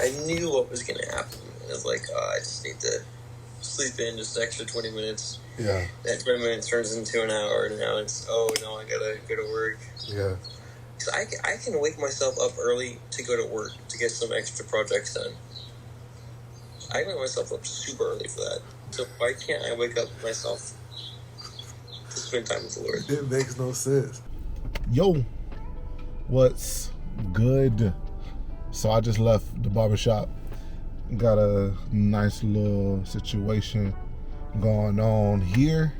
I knew what was going to happen. It was like, I just need to sleep in just an extra 20 minutes. Yeah. That 20 minutes turns into an hour, and now it's, oh, no, I got to go to work. Yeah. Because I can wake myself up early to go to work to get some extra projects done. I wake myself up super early for that. So why can't I wake up myself to spend time with the Lord? It makes no sense. Yo, what's good? So I just left the barbershop. Got a nice little situation going on here.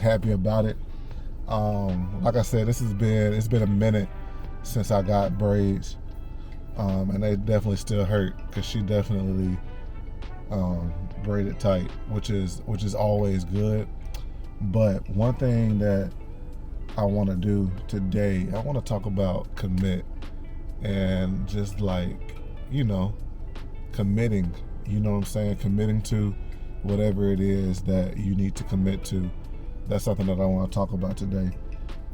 Happy about it. Like I said, it's been a minute since I got braids. And they definitely still hurt because she definitely braided tight, which is always good. But one thing that I want to do today, I want to talk about commit and just like, committing, you know what I'm saying? Committing to whatever it is that you need to commit to. That's something that I want to talk about today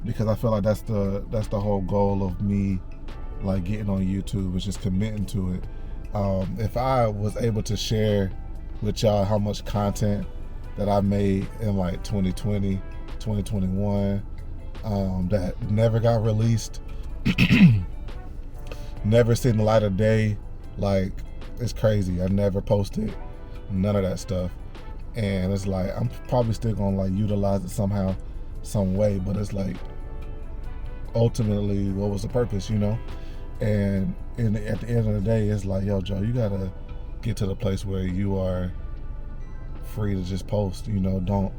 because I feel like that's the whole goal of me like getting on YouTube is just committing to it. If I was able to share with y'all how much content that I made in like 2020, 2021, that never got released, never seen the light of day, like it's crazy. I never posted none of that stuff. And it's like, I'm probably still gonna like utilize it somehow, some way, but it's like, ultimately, what was the purpose, And at the end of the day, it's like, yo, Joe, you gotta get to the place where you are free to just post, don't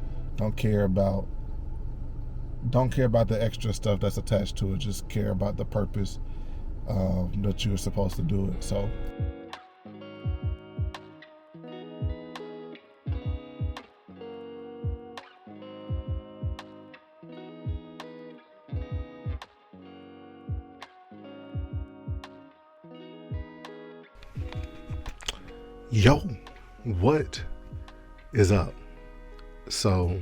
care about the extra stuff that's attached to it. Just care about the purpose that you're supposed to do it. So yo, what is up? So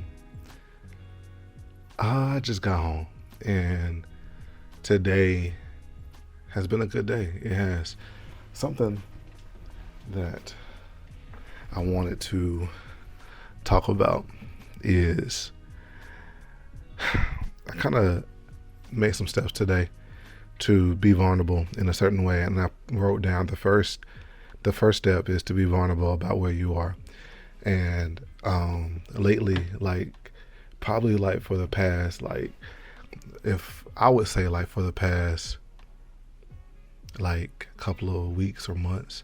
I just got home and today has been a good day. It has. Something that I wanted to talk about is I kind of made some steps today to be vulnerable in a certain way, and I wrote down the first step is to be vulnerable about where you are. And lately, like probably like for the past, like if I would say like for the past like couple of weeks or months,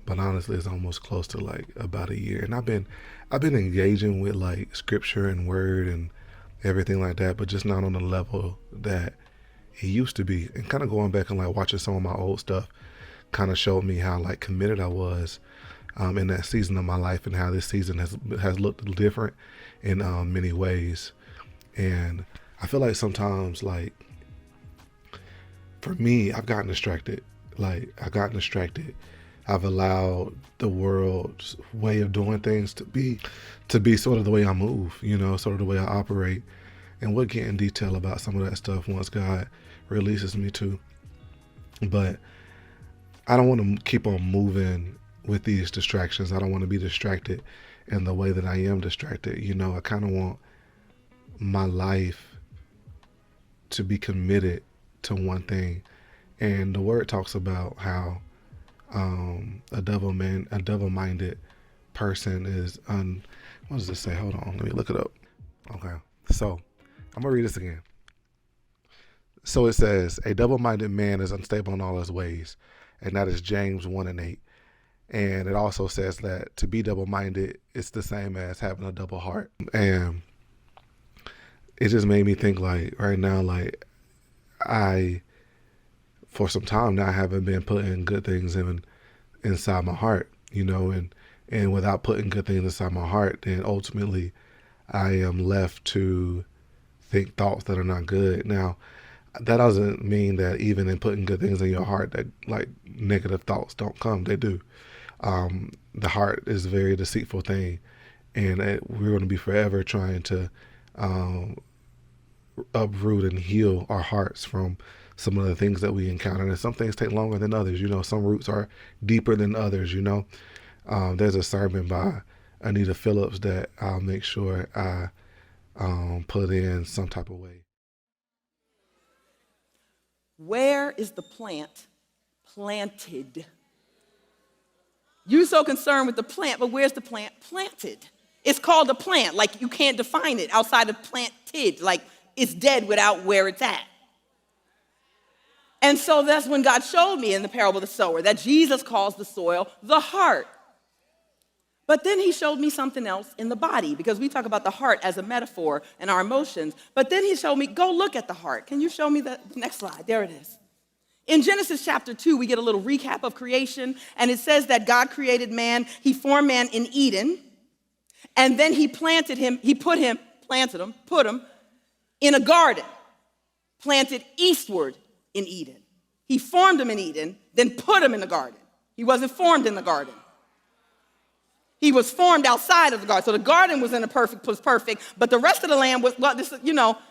but honestly it's almost close to like about a year. And I've been engaging with like scripture and word and everything like that, but just not on the level that it used to be. And kind of going back and like watching some of my old stuff kind of showed me how like committed I was in that season of my life, and how this season has looked different in many ways. And I feel like sometimes, like for me, I've gotten distracted. I've allowed the world's way of doing things to be sort of the way I move, sort of the way I operate. And we'll get in detail about some of that stuff once God releases me to. But I don't want to keep on moving with these distractions. I don't want to be distracted in the way that I am distracted. I kind of want my life to be committed to one thing. And the word talks about how a double-minded person is what does it say? Hold on, let me look it up. Okay, so I'm gonna read this again. So it says, a double-minded man is unstable in all his ways, and that is James 1:8. And it also says that to be double-minded, it's the same as having a double heart. And it just made me think, like, right now, like, for some time now, I haven't been putting good things inside my heart, and without putting good things inside my heart, then ultimately I am left to think thoughts that are not good. Now, that doesn't mean that even in putting good things in your heart that like negative thoughts don't come. They do. The heart is a very deceitful thing, and we're going to be forever trying to uproot and heal our hearts from some of the things that we encounter. And some things take longer than others. Some roots are deeper than others. There's a sermon by Anita Phillips that I'll make sure I put in some type of way. Where is the plant planted? You're so concerned with the plant, but where's the plant planted? It's called a plant. Like, you can't define it outside of planted. Like, it's dead without where it's at. And so that's when God showed me in the parable of the sower that Jesus calls the soil the heart. But then he showed me something else in the body, because we talk about the heart as a metaphor and our emotions. But then he showed me, go look at the heart. Can you show me the next slide? There it is. In Genesis chapter 2, we get a little recap of creation, and it says that God created man. He formed man in Eden, and then he planted him, put him in a garden, planted eastward in Eden. He formed him in Eden, then put him in the garden. He wasn't formed in the garden. He was formed outside of the garden. So the garden was perfect, but the rest of the land was,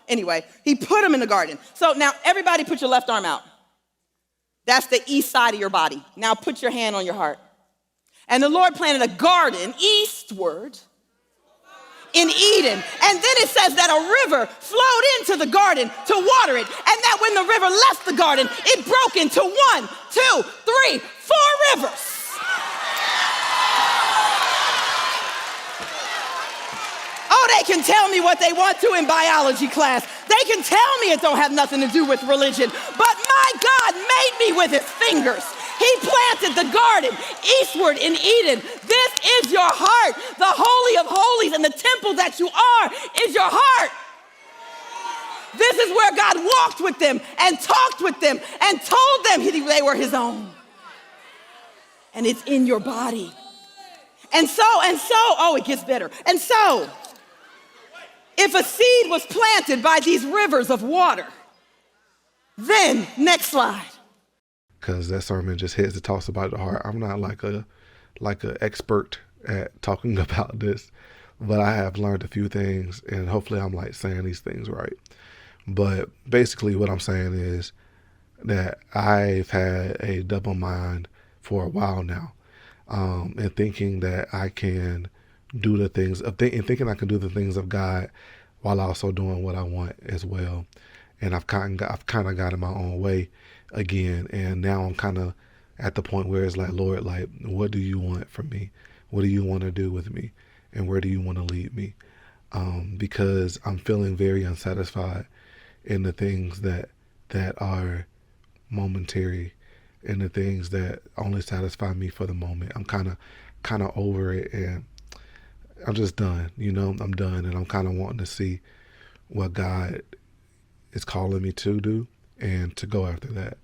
anyway, he put him in the garden. So now everybody put your left arm out. That's the east side of your body. Now put your hand on your heart. And the Lord planted a garden eastward in Eden. And then it says that a river flowed into the garden to water it. And that when the river left the garden, it broke into 1, 2, 3, 4 rivers. Oh, they can tell me what they want to in biology class. They can tell me it don't have nothing to do with religion. But my God made me with his fingers. He planted the garden eastward in Eden. This is your heart. The Holy of Holies and the temple that you are is your heart. This is where God walked with them and talked with them and told them they were his own. And it's in your body. And so, it gets better. And so, if a seed was planted by these rivers of water, then, next slide. Because that sermon just hits and talks about the heart. I'm not like a expert at talking about this, but I have learned a few things, and hopefully I'm like saying these things right. But basically what I'm saying is that I've had a double mind for a while now, and thinking that I can do the things of thinking I can do the things of God while also doing what I want as well. And I've kind of got in my own way again, and now I'm kind of at the point where it's like, Lord, like, what do you want from me? What do you want to do with me? And where do you want to lead me? Because I'm feeling very unsatisfied in the things that are momentary, and the things that only satisfy me for the moment. I'm kind of over it, and I'm just done. I'm done, and I'm kind of wanting to see what God is calling me to do and to go after that.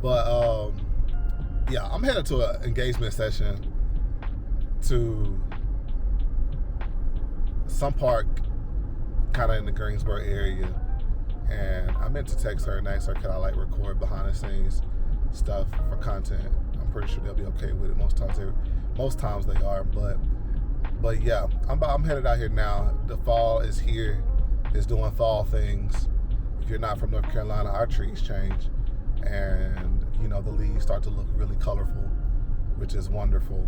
But I'm headed to an engagement session to some park kind of in the Greensboro area, and I meant to text her and ask her, could I like record behind the scenes stuff for content. I'm pretty sure they'll be okay with it. Most times they are, but yeah, I'm headed out here now. The fall is here. It's doing fall things. If you're not from North Carolina, our trees change, and you know, the leaves start to look really colorful, which is wonderful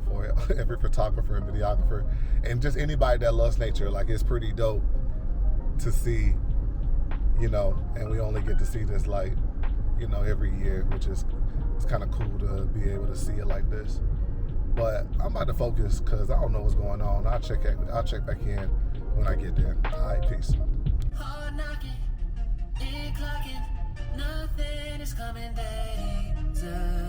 for every photographer and videographer and just anybody that loves nature. Like, it's pretty dope to see, you know, and we only get to see this, like, you know, every year, which is, it's kind of cool to be able to see it like this. But I'm about to focus because I don't know what's going on. I'll check back in when I get there. All right, peace. Hard knocking, clocking, nothing is coming later.